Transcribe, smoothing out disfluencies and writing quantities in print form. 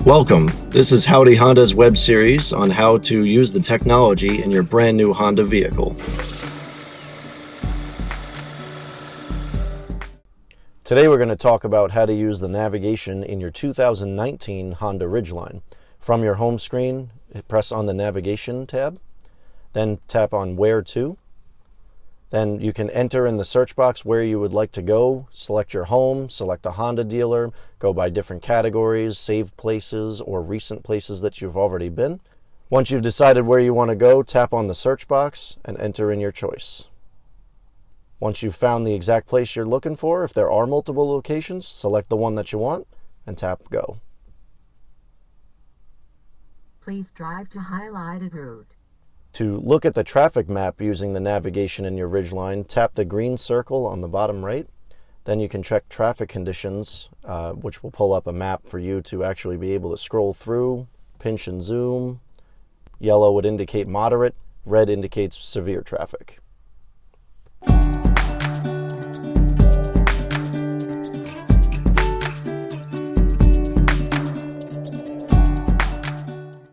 Welcome. This is Howdy Honda's web series on how to use the technology in your brand new Honda vehicle. Today we're going to talk about how to use the navigation in your 2019 Honda Ridgeline. From your home screen, press on the navigation tab, then tap on Where To. Then you can enter in the search box where you would like to go, select your home, select a Honda dealer, go by different categories, save places, or recent places that you've already been. Once you've decided where you want to go, tap on the search box and enter in your choice. Once you've found the exact place you're looking for, if there are multiple locations, select the one that you want and tap Go. Please drive to highlighted route. To look at the traffic map using the navigation in your Ridgeline, tap the green circle on the bottom right. Then you can check traffic conditions, which will pull up a map for you to actually be able to scroll through, pinch and zoom. Yellow would indicate moderate, red indicates severe traffic.